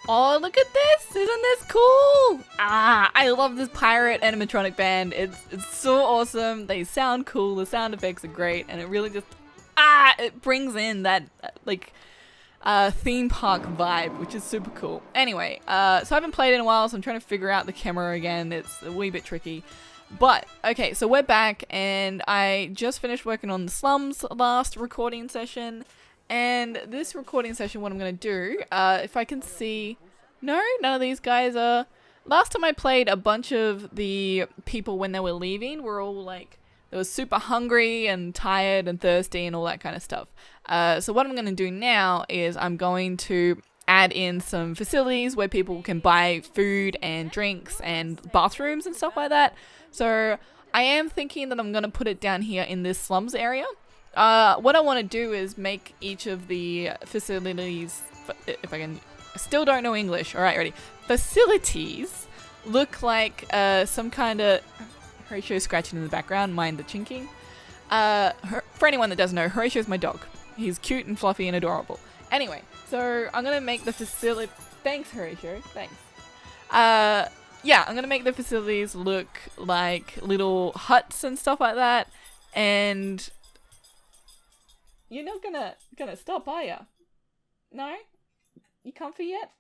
Oh, look at this! Isn't this cool? I love this pirate animatronic band. It's so awesome. They sound cool. The sound effects are great, and it really just it brings in that theme park vibe, which is super cool. Anyway, so I haven't played in a while, so I'm trying to figure out the camera again. It's a wee bit tricky. But, okay, so we're back, and I just finished working on the Slums last recording session. And this recording session, what I'm going to do, if I can see... No, none of these guys are... Last time I played, a bunch of the people when they were leaving were all like... They were super hungry and tired and thirsty and all that kind of stuff. So what I'm going to do now is I'm going to add in some facilities where people can buy food and drinks and bathrooms and stuff like that. So I am thinking that I'm going to put it down here in this slums area. What I want to do is make each of the facilities, if I can, I still don't know English. All right, ready. Facilities look like some kind of, Horatio's scratching in the background, mind the chinking. For anyone that doesn't know, Horatio's my dog. He's cute and fluffy and adorable. Anyway, so I'm going to make the facility, thanks Horatio, thanks. Yeah, I'm going to make the facilities look like little huts and stuff like that. And you're not gonna stop, are ya? No? You comfy yet?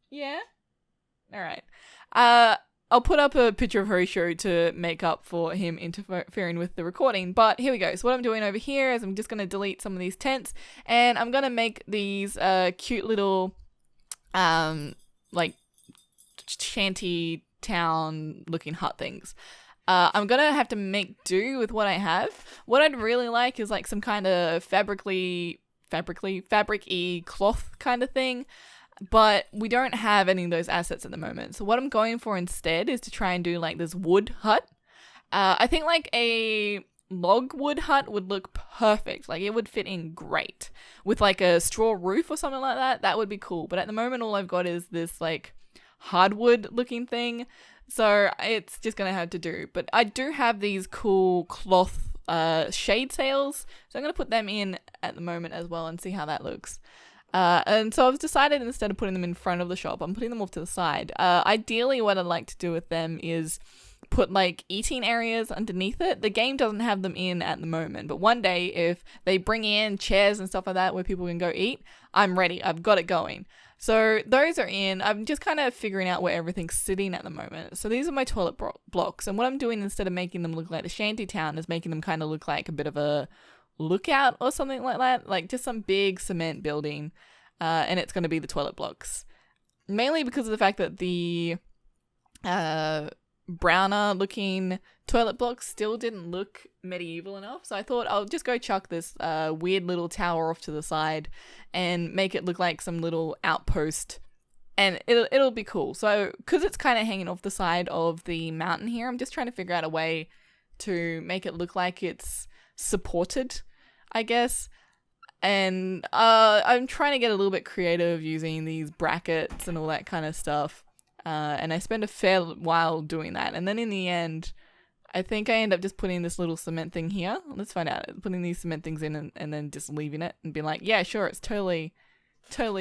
Yeah? Alright. I'll put up a picture of Horatio to make up for him interfering with the recording, but here we go. So what I'm doing over here is I'm just going to delete some of these tents, and I'm going to make these cute little like Shanty Town looking hut things. I'm gonna have to make do with what I have. What I'd really like is like some kind of fabric-y cloth kind of thing, but we don't have any of those assets at the moment. So what I'm going for instead is to try and do like this wood hut. I think like a log wood hut would look perfect. Like it would fit in great with like a straw roof or something like that. That would be cool. But at the moment, all I've got is this like hardwood looking thing. So it's just going to have to do. But I do have these cool cloth shade sails. So I'm going to put them in at the moment as well and see how that looks. And so I've decided instead of putting them in front of the shop, I'm putting them off to the side. Ideally, what I'd like to do with them is put like eating areas underneath it. The game doesn't have them in at the moment. But one day, if they bring in chairs and stuff like that where people can go eat, I'm ready. I've got it going. So those are in. I'm just kind of figuring out where everything's sitting at the moment. So these are my toilet blocks. And what I'm doing instead of making them look like the Shanty Town is making them kind of look like a bit of a lookout or something like that. Like just some big cement building. And it's going to be the toilet blocks. Mainly because of the fact that the browner looking toilet blocks still didn't look medieval enough. So I thought I'll just go chuck this weird little tower off to the side and make it look like some little outpost, and it'll be cool. So because it's kind of hanging off the side of the mountain here, I'm just trying to figure out a way to make it look like it's supported, I guess. And I'm trying to get a little bit creative using these brackets and all that kind of stuff. And I spend a fair while doing that. And then in the end, I think I end up just putting this little cement thing here. Let's find out. Putting these cement things in and then just leaving it and being like, yeah, sure, it's totally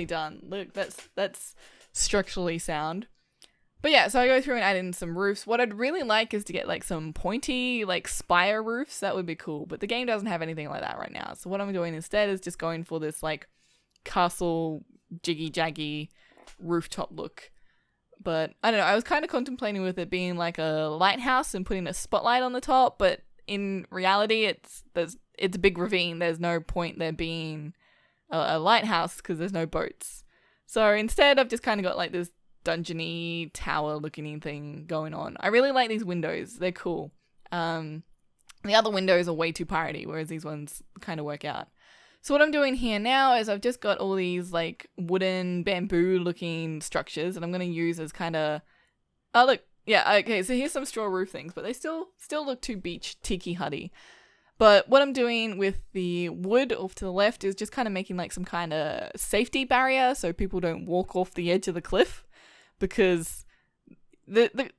done. Look, that's structurally sound. But yeah, so I go through and add in some roofs. What I'd really like is to get like some pointy like spire roofs. That would be cool. But the game doesn't have anything like that right now. So what I'm doing instead is just going for this like castle jiggy jaggy rooftop look. But I don't know, I was kind of contemplating with it being like a lighthouse and putting a spotlight on the top, but in reality it's a big ravine. There's no point there being a lighthouse because there's no boats. So instead I've just kind of got like this dungeony tower looking thing going on. I really like these windows. They're cool. The other windows are way too piratey, whereas these ones kind of work out. So what I'm doing here now is I've just got all these like wooden bamboo looking structures and I'm going to use as kind of, oh look, yeah, okay, so here's some straw roof things, but they still look too beach tiki hutty. But what I'm doing with the wood off to the left is just kind of making like some kind of safety barrier so people don't walk off the edge of the cliff, because the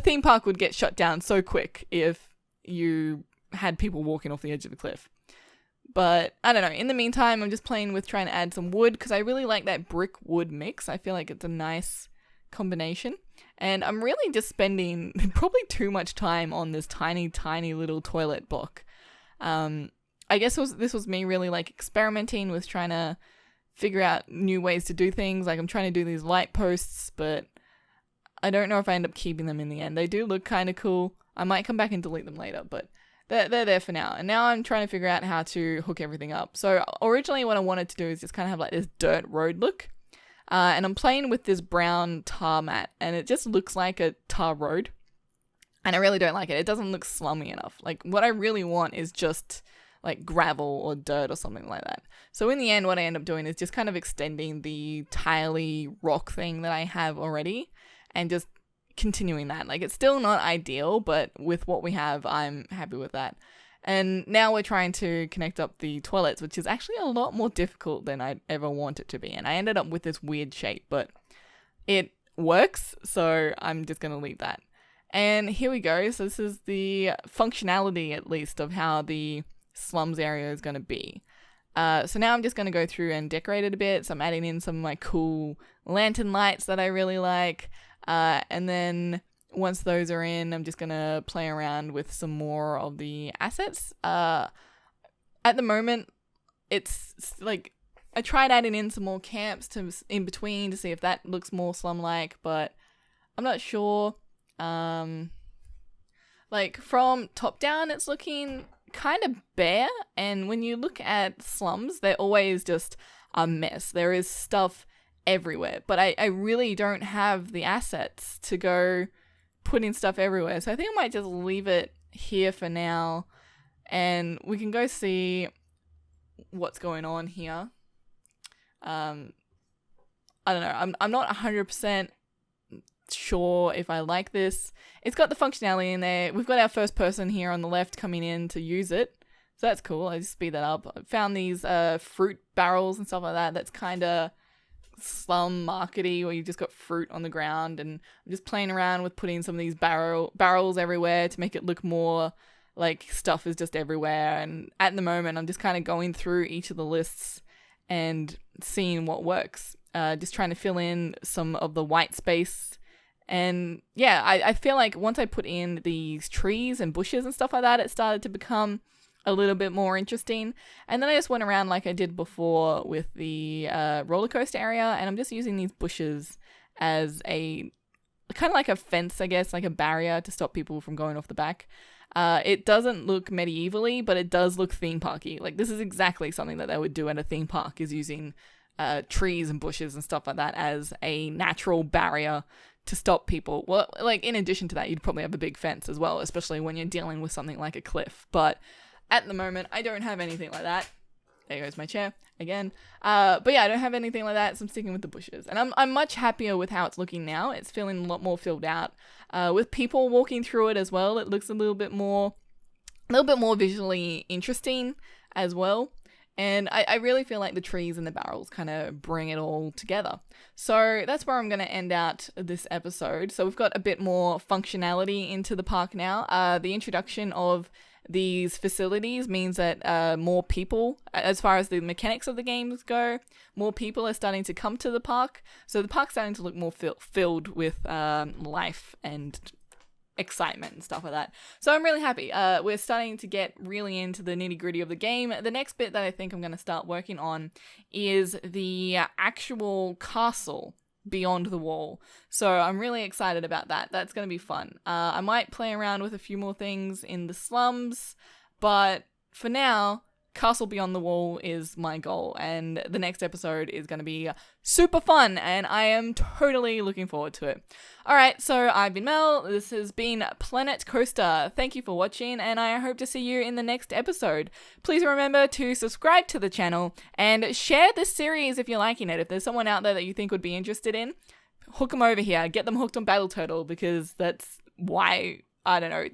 theme park would get shut down so quick if you had people walking off the edge of the cliff. But I don't know. In the meantime, I'm just playing with trying to add some wood because I really like that brick wood mix. I feel like it's a nice combination. And I'm really just spending probably too much time on this tiny, tiny little toilet block. I guess this was me really like experimenting with trying to figure out new ways to do things. Like I'm trying to do these light posts, but I don't know if I end up keeping them in the end. They do look kind of cool. I might come back and delete them later, but they're there for now. And now I'm trying to figure out how to hook everything up. So originally what I wanted to do is just kind of have like this dirt road look. And I'm playing with this brown tar mat, and it just looks like a tar road. And I really don't like it. It doesn't look slummy enough. Like what I really want is just like gravel or dirt or something like that. So in the end, what I end up doing is just kind of extending the tiley rock thing that I have already and just continuing that. Like it's still not ideal, but with what we have, I'm happy with that. And now we're trying to connect up the toilets, which is actually a lot more difficult than I'd ever want it to be. And I ended up with this weird shape, but it works. So I'm just going to leave that. And here we go. So this is the functionality, at least, of how the slums area is going to be. So now I'm just going to go through and decorate it a bit. So I'm adding in some of my cool lantern lights that I really like. And then once those are in, I'm just going to play around with some more of the assets. At the moment, it's like I tried adding in some more camps in between to see if that looks more slum-like, but I'm not sure. Like from top down, it's looking kind of bare, and when you look at slums, they're always just a mess. There is stuff everywhere, but I really don't have the assets to go putting stuff everywhere, so I think I might just leave it here for now, and we can go see what's going on here. I don't know, I'm not 100% sure if I like this. It's got the functionality in there. We've got our first person here on the left coming in to use it, so that's cool. I just speed that up. I found these fruit barrels and stuff like that. That's kind of slum markety, where you just got fruit on the ground, and I'm just playing around with putting some of these barrels everywhere to make it look more like stuff is just everywhere. And at the moment, I'm just kind of going through each of the lists and seeing what works. Just trying to fill in some of the white space. And yeah, I feel like once I put in these trees and bushes and stuff like that, it started to become a little bit more interesting. And then I just went around like I did before with the roller coaster area, and I'm just using these bushes as a kind of like a fence, I guess, like a barrier to stop people from going off the back. It doesn't look medievally, but it does look theme parky. Like this is exactly something that they would do at a theme park, is using trees and bushes and stuff like that as a natural barrier to stop people. Well, like in addition to that, you'd probably have a big fence as well, especially when you're dealing with something like a cliff. But at the moment, I don't have anything like that. There goes my chair again. But yeah, I don't have anything like that, so I'm sticking with the bushes. And I'm much happier with how it's looking now. It's feeling a lot more filled out. With people walking through it as well, it looks a little bit more visually interesting as well. And I really feel like the trees and the barrels kind of bring it all together. So that's where I'm going to end out this episode. So we've got a bit more functionality into the park now. The introduction of these facilities means that more people, as far as the mechanics of the games go, more people are starting to come to the park. So the park's starting to look more filled with life and excitement and stuff like that. So I'm really happy. We're starting to get really into the nitty gritty of the game. The next bit that I think I'm going to start working on is the actual castle beyond the wall. So I'm really excited about that. That's going to be fun. I might play around with a few more things in the slums, but for now, Castle Beyond the Wall is my goal, and the next episode is going to be super fun, and I am totally looking forward to it. Alright, so I've been Mel, this has been Planet Coaster. Thank you for watching, and I hope to see you in the next episode. Please remember to subscribe to the channel, and share this series if you're liking it. If there's someone out there that you think would be interested in, hook them over here, get them hooked on Battle Turtle, because that's why, I don't know,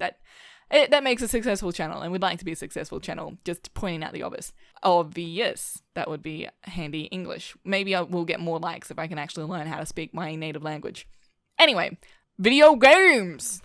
that makes a successful channel, and we'd like to be a successful channel, just pointing out the obvious. Obvious. That would be handy English. Maybe I will get more likes if I can actually learn how to speak my native language. Anyway, video games!